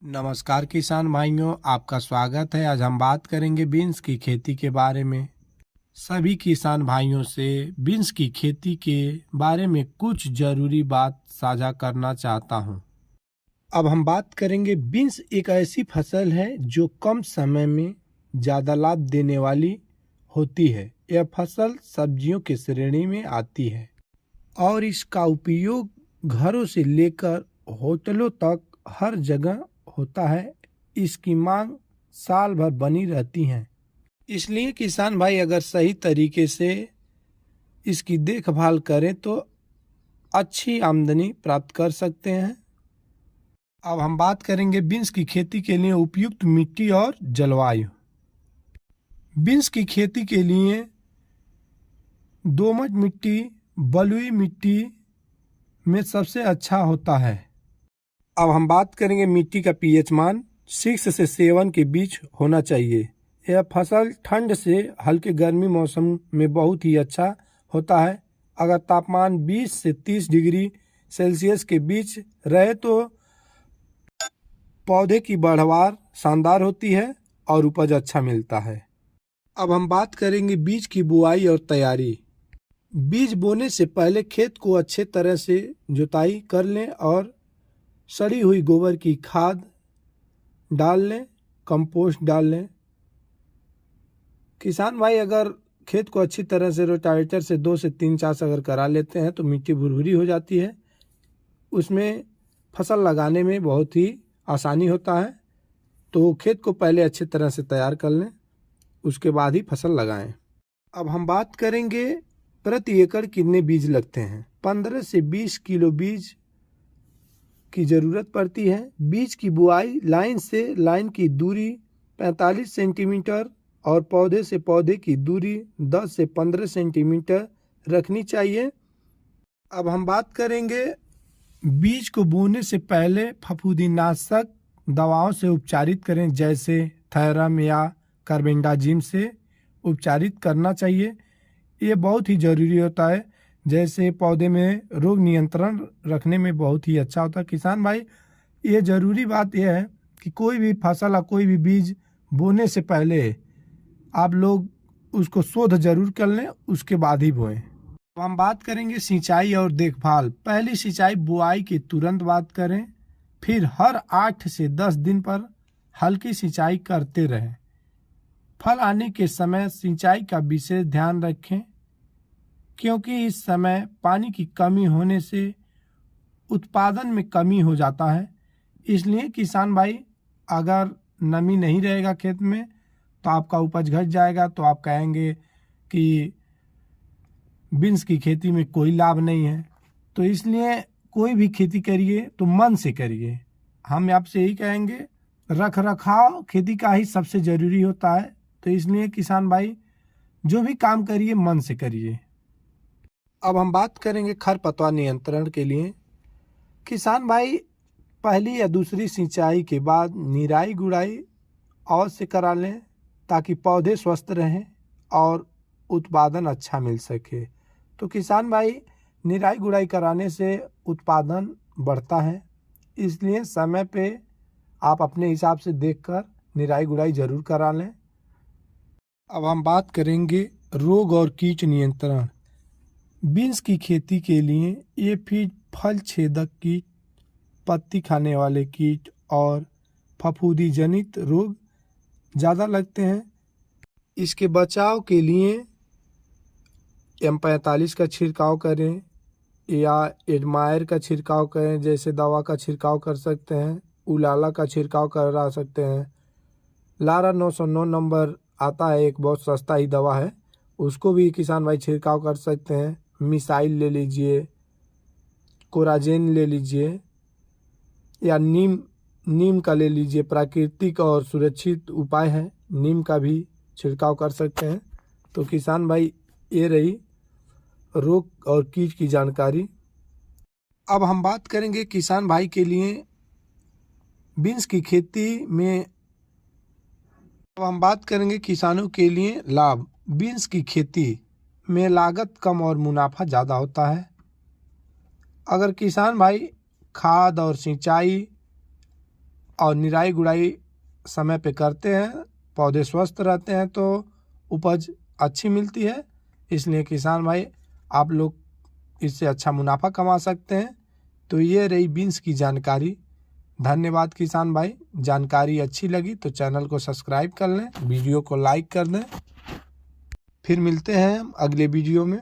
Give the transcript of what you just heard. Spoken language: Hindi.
नमस्कार किसान भाइयों, आपका स्वागत है। आज हम बात करेंगे बीन्स की खेती के बारे में। सभी किसान भाइयों से बीन्स की खेती के बारे में कुछ जरूरी बात साझा करना चाहता हूं। अब हम बात करेंगे, बीन्स एक ऐसी फसल है जो कम समय में ज़्यादा लाभ देने वाली होती है। यह फसल सब्जियों की श्रेणी में आती है और इसका उपयोग घरों से लेकर होटलों तक हर जगह होता है। इसकी मांग साल भर बनी रहती है, इसलिए किसान भाई अगर सही तरीके से इसकी देखभाल करें तो अच्छी आमदनी प्राप्त कर सकते हैं। अब हम बात करेंगे बीन्स की खेती के लिए उपयुक्त मिट्टी और जलवायु। बीन्स की खेती के लिए दोमट मिट्टी, बलुई मिट्टी में सबसे अच्छा होता है। अब हम बात करेंगे मिट्टी का पीएच मान 6 से 7 के बीच होना चाहिए। यह फसल ठंड से हल्के गर्मी मौसम में बहुत ही अच्छा होता है। अगर तापमान 20 से 30 डिग्री सेल्सियस के बीच रहे तो पौधे की पैदावार शानदार होती है और उपज अच्छा मिलता है। अब हम बात करेंगे बीज की बुआई और तैयारी। बीज बोने से पहले खेत को अच्छे तरह से जुताई कर लें और सड़ी हुई गोबर की खाद डाल लें, कंपोस्ट डाल लें। किसान भाई अगर खेत को अच्छी तरह से रोटावेटर से 2 से 3 चांस अगर करा लेते हैं तो मिट्टी भुरभुरी हो जाती है। उसमें फसल लगाने में बहुत ही आसानी होता है। तो खेत को पहले अच्छी तरह से तैयार कर लें, उसके बाद ही फसल लगाएं। अब हम बात करेंगे प्रति एकड़ कितने बीज लगते हैं। 15 से 20 किलो बीज की ज़रूरत पड़ती है। बीज की बुआई लाइन से लाइन की दूरी 45 सेंटीमीटर और पौधे से पौधे की दूरी 10 से 15 सेंटीमीटर रखनी चाहिए। अब हम बात करेंगे बीज को बोने से पहले फफूंदीनाशक दवाओं से उपचारित करें, जैसे थायरम या कार्बेंडाजिम से उपचारित करना चाहिए। ये बहुत ही ज़रूरी होता है, जैसे पौधे में रोग नियंत्रण रखने में बहुत ही अच्छा होता है। किसान भाई ये ज़रूरी बात यह है कि कोई भी फसल या कोई भी बीज बोने से पहले आप लोग उसको शोध जरूर कर लें, उसके बाद ही बोएं। तो हम बात करेंगे सिंचाई और देखभाल। पहली सिंचाई बुआई के तुरंत बाद करें, फिर हर 8 से 10 दिन पर हल्की सिंचाई करते रहें। फल आने के समय सिंचाई का विशेष ध्यान रखें, क्योंकि इस समय पानी की कमी होने से उत्पादन में कमी हो जाता है। इसलिए किसान भाई अगर नमी नहीं रहेगा खेत में तो आपका उपज घट जाएगा, तो आप कहेंगे कि बीन्स की खेती में कोई लाभ नहीं है। तो इसलिए कोई भी खेती करिए तो मन से करिए। हम आपसे यही कहेंगे, रख रखाव खेती का ही सबसे ज़रूरी होता है। तो इसलिए किसान भाई जो भी काम करिए मन से करिए। अब हम बात करेंगे खरपतवार नियंत्रण के लिए। किसान भाई पहली या दूसरी सिंचाई के बाद निराई गुड़ाई अवश्य करा लें, ताकि पौधे स्वस्थ रहें और उत्पादन अच्छा मिल सके। तो किसान भाई निराई गुड़ाई कराने से उत्पादन बढ़ता है, इसलिए समय पे आप अपने हिसाब से देखकर निराई गुड़ाई ज़रूर करा लें। अब हम बात करेंगे रोग और कीट नियंत्रण। बीन्स की खेती के लिए एफिड, फल छेदक कीट, पत्ती खाने वाले कीट और फफूंदी जनित रोग ज़्यादा लगते हैं। इसके बचाव के लिए M45 का छिड़काव करें या एडमायर का छिड़काव करें, जैसे दवा का छिड़काव कर सकते हैं। उलाला का छिड़काव करा सकते हैं। लारा 909 नंबर आता है, एक बहुत सस्ता ही दवा है, उसको भी किसान भाई छिड़काव कर सकते हैं। मिसाइल ले लीजिए, कोराजेन ले लीजिए या नीम का ले लीजिए। प्राकृतिक और सुरक्षित उपाय है, नीम का भी छिड़काव कर सकते हैं। तो किसान भाई ये रही रोग और कीट की जानकारी। अब हम बात करेंगे किसान भाई के लिए बीन्स की खेती में। अब हम बात करेंगे किसानों के लिए लाभ। बीन्स की खेती में लागत कम और मुनाफा ज़्यादा होता है। अगर किसान भाई खाद और सिंचाई और निराई गुड़ाई समय पे करते हैं, पौधे स्वस्थ रहते हैं तो उपज अच्छी मिलती है। इसलिए किसान भाई आप लोग इससे अच्छा मुनाफा कमा सकते हैं। तो ये रही बीन्स की जानकारी। धन्यवाद किसान भाई, जानकारी अच्छी लगी तो चैनल को सब्सक्राइब कर लें, वीडियो को लाइक कर दें। फिर मिलते हैं अगले वीडियो में।